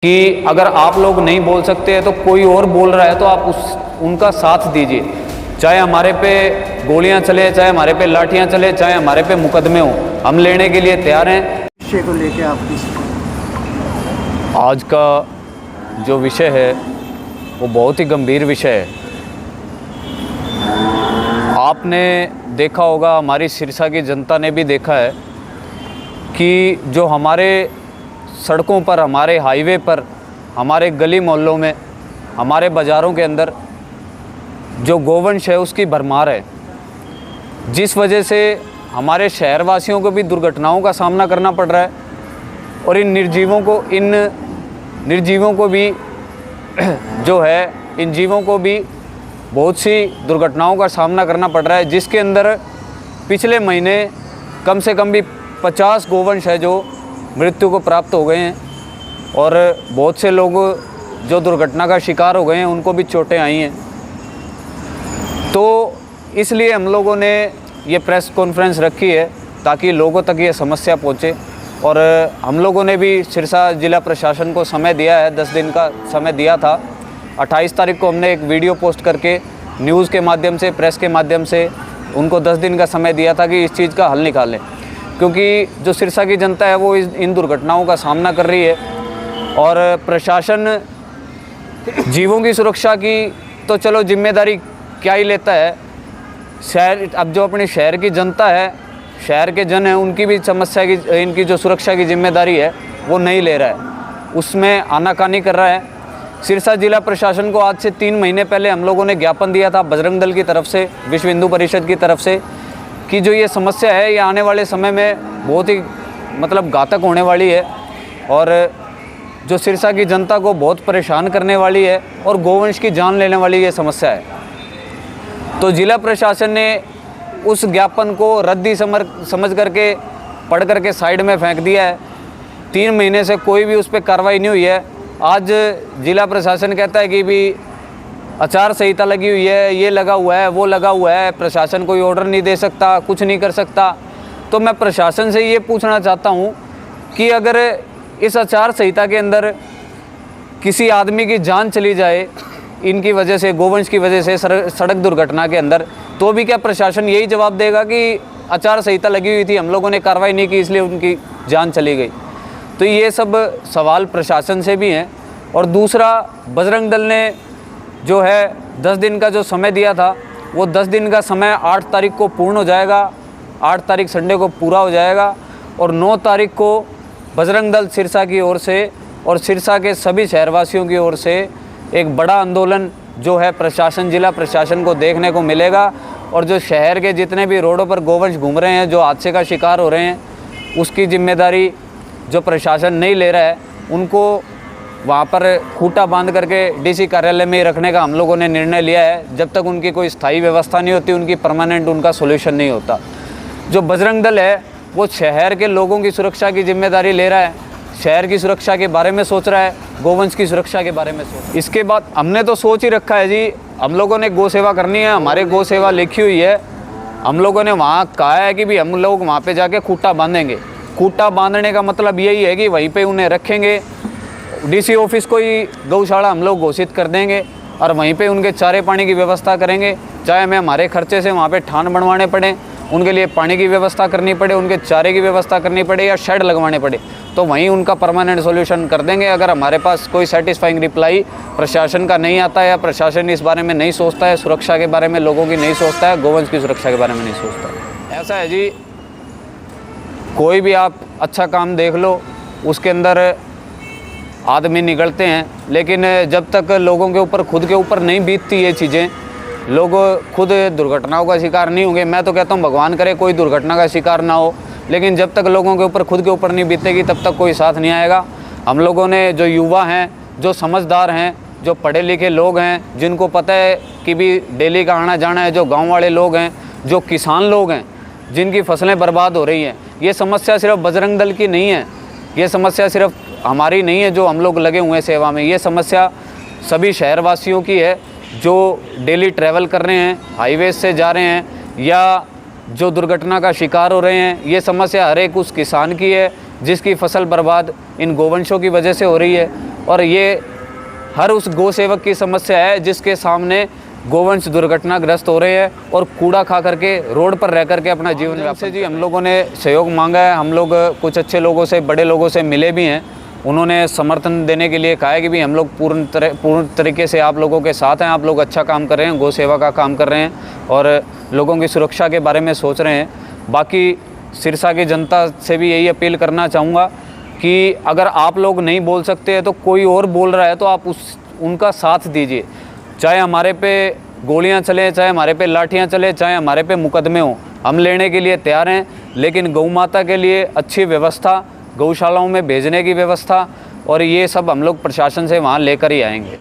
कि अगर आप लोग नहीं बोल सकते हैं तो कोई और बोल रहा है तो आप उनका साथ दीजिए। चाहे हमारे पे गोलियां चले, चाहे हमारे पे लाठियां चले, चाहे हमारे पे मुकदमे हो, हम लेने के लिए तैयार हैं। विषय को लेकर आप आज का जो विषय है वो बहुत ही गंभीर विषय है। आपने देखा होगा, हमारी सिरसा की जनता ने भी देखा है कि जो हमारे सड़कों पर, हमारे हाईवे पर, हमारे गली मोहल्लों में, हमारे बाज़ारों के अंदर जो गोवंश है उसकी भरमार है, जिस वजह से हमारे शहरवासियों को भी दुर्घटनाओं का सामना करना पड़ रहा है और इन निर्जीवों को भी जो है, इन जीवों को भी बहुत सी दुर्घटनाओं का सामना करना पड़ रहा है, जिसके अंदर पिछले महीने कम से कम भी 50 गोवंश है जो मृत्यु को प्राप्त हो गए हैं और बहुत से लोग जो दुर्घटना का शिकार हो गए हैं उनको भी चोटें आई हैं। तो इसलिए हम लोगों ने ये प्रेस कॉन्फ्रेंस रखी है ताकि लोगों तक ये समस्या पहुँचे। और हम लोगों ने भी सिरसा ज़िला प्रशासन को समय दिया है, 10 दिन का समय दिया था। 28 तारीख को हमने एक वीडियो पोस्ट करके न्यूज़ के माध्यम से, प्रेस के माध्यम से उनको 10 दिन का समय दिया था कि इस चीज़ का हल निकालें, क्योंकि जो सिरसा की जनता है वो इन दुर्घटनाओं का सामना कर रही है। और प्रशासन जीवों की सुरक्षा की तो चलो जिम्मेदारी क्या ही लेता है, शहर, अब जो अपने शहर की जनता है, शहर के जन हैं, उनकी भी समस्या की, इनकी जो सुरक्षा की जिम्मेदारी है वो नहीं ले रहा है, उसमें आनाकानी कर रहा है। सिरसा जिला प्रशासन को आज से 3 महीने पहले हम लोगों ने ज्ञापन दिया था बजरंग दल की तरफ से, विश्व हिंदू परिषद की तरफ से, कि जो ये समस्या है ये आने वाले समय में बहुत ही घातक होने वाली है और जो सिरसा की जनता को बहुत परेशान करने वाली है और गोवंश की जान लेने वाली ये समस्या है। तो जिला प्रशासन ने उस ज्ञापन को रद्दी समझ करके, पढ़ करके साइड में फेंक दिया है। 3 महीने से कोई भी उस पर कार्रवाई नहीं हुई है। आज जिला प्रशासन कहता है कि भी आचार संहिता लगी हुई है, ये लगा हुआ है, वो लगा हुआ है, प्रशासन कोई ऑर्डर नहीं दे सकता, कुछ नहीं कर सकता। तो मैं प्रशासन से ये पूछना चाहता हूँ कि अगर इस आचार संहिता के अंदर किसी आदमी की जान चली जाए इनकी वजह से, गोवंश की वजह से, सड़क दुर्घटना के अंदर, तो भी क्या प्रशासन यही जवाब देगा कि आचार संहिता लगी हुई थी, हम लोगों ने कार्रवाई नहीं की इसलिए उनकी जान चली गई? तो ये सब सवाल प्रशासन से भी हैं। और दूसरा, बजरंग दल ने जो है 10 दिन का जो समय दिया था, वो 10 दिन का समय 8 तारीख को पूर्ण हो जाएगा। 8 तारीख संडे को पूरा हो जाएगा और 9 तारीख को बजरंग दल सिरसा की ओर से और सिरसा के सभी शहरवासियों की ओर से एक बड़ा आंदोलन जो है प्रशासन, जिला प्रशासन को देखने को मिलेगा। और जो शहर के जितने भी रोडों पर गोवंश घूम रहे हैं, जो हादसे का शिकार हो रहे हैं, उसकी जिम्मेदारी जो प्रशासन नहीं ले रहा है, उनको वहाँ पर खूंटा बांध करके डीसी कार्यालय में ही रखने का हम लोगों ने निर्णय लिया है। जब तक उनकी कोई स्थायी व्यवस्था नहीं होती, उनकी परमानेंट उनका सोल्यूशन नहीं होता। जो बजरंग दल है वो शहर के लोगों की सुरक्षा की जिम्मेदारी ले रहा है, शहर की सुरक्षा के बारे में सोच रहा है, गोवंश की सुरक्षा के बारे में सोच। इसके बाद हमने तो सोच ही रखा है जी, हम लोगों ने गौ सेवा करनी है, हमारे गौ सेवा लिखी हुई है। हम लोगों ने वहाँ कहा है कि भी हम लोग वहाँ पे जाके खूंटा बांधेंगे। खूंटा बांधने का मतलब यही है कि वहीं पे उन्हें रखेंगे। डीसी ऑफिस को ही गौशाला हम लोग घोषित कर देंगे और वहीं पे उनके चारे पानी की व्यवस्था करेंगे। चाहे हमें हमारे खर्चे से वहाँ पे ठान बनवाने पड़े, उनके लिए पानी की व्यवस्था करनी पड़े, उनके चारे की व्यवस्था करनी पड़े या शेड लगवाने पड़े, तो वहीं उनका परमानेंट सॉल्यूशन कर देंगे। अगर हमारे पास कोई सेटिस्फाइंग रिप्लाई प्रशासन का नहीं आता है या प्रशासन इस बारे में नहीं सोचता है, सुरक्षा के बारे में लोगों की नहीं सोचता है, गोवंश की सुरक्षा के बारे में नहीं सोचता है। ऐसा है जी, कोई भी आप अच्छा काम देख लो, उसके अंदर आदमी निकलते हैं, लेकिन जब तक लोगों के ऊपर, खुद के ऊपर नहीं बीतती ये चीज़ें, लोग खुद दुर्घटनाओं का शिकार नहीं होंगे। मैं तो कहता हूँ भगवान करे कोई दुर्घटना का शिकार ना हो, लेकिन जब तक लोगों के ऊपर, खुद के ऊपर नहीं बीतेगी, तब तक कोई साथ नहीं आएगा। हम लोगों ने, जो युवा हैं, जो समझदार हैं, जो पढ़े लिखे लोग हैं, जिनको पता है कि भी डेली का आना जाना है, जो गाँव वाले लोग हैं, जो किसान लोग हैं, जिनकी फसलें बर्बाद हो रही हैं, ये समस्या सिर्फ बजरंग दल की नहीं है, ये समस्या सिर्फ हमारी नहीं है जो हम लोग लगे हुए हैं सेवा में, ये समस्या सभी शहरवासियों की है जो डेली ट्रैवल कर रहे हैं, हाईवे से जा रहे हैं या जो दुर्घटना का शिकार हो रहे हैं। ये समस्या हर एक उस किसान की है जिसकी फसल बर्बाद इन गोवंशों की वजह से हो रही है। और ये हर उस गौ सेवक की समस्या है जिसके सामने गोवंश दुर्घटनाग्रस्त हो रहे हैं और कूड़ा खा करके रोड पर रह करके अपना जीवन व्यापन से जी हम लोगों ने सहयोग मांगा है। हम लोग कुछ अच्छे लोगों से, बड़े लोगों से मिले भी हैं। उन्होंने समर्थन देने के लिए कहा है कि भी हम लोग पूर्ण तरीके से आप लोगों के साथ हैं, आप लोग अच्छा काम कर रहे हैं, गौ सेवा का काम कर रहे हैं और लोगों की सुरक्षा के बारे में सोच रहे हैं। बाकी सिरसा की जनता से भी यही अपील करना चाहूँगा कि अगर आप लोग नहीं बोल सकते हैं तो कोई और बोल रहा है तो आप उनका साथ दीजिए। चाहे हमारे पे गोलियां चलें, चाहे हमारे पे लाठियां चलें, चाहे हमारे पे मुकदमे हों, हम लेने के लिए तैयार हैं। लेकिन गौ माता के लिए अच्छी व्यवस्था, गौशालाओं में भेजने की व्यवस्था और ये सब हम लोग प्रशासन से वहाँ लेकर ही आएंगे।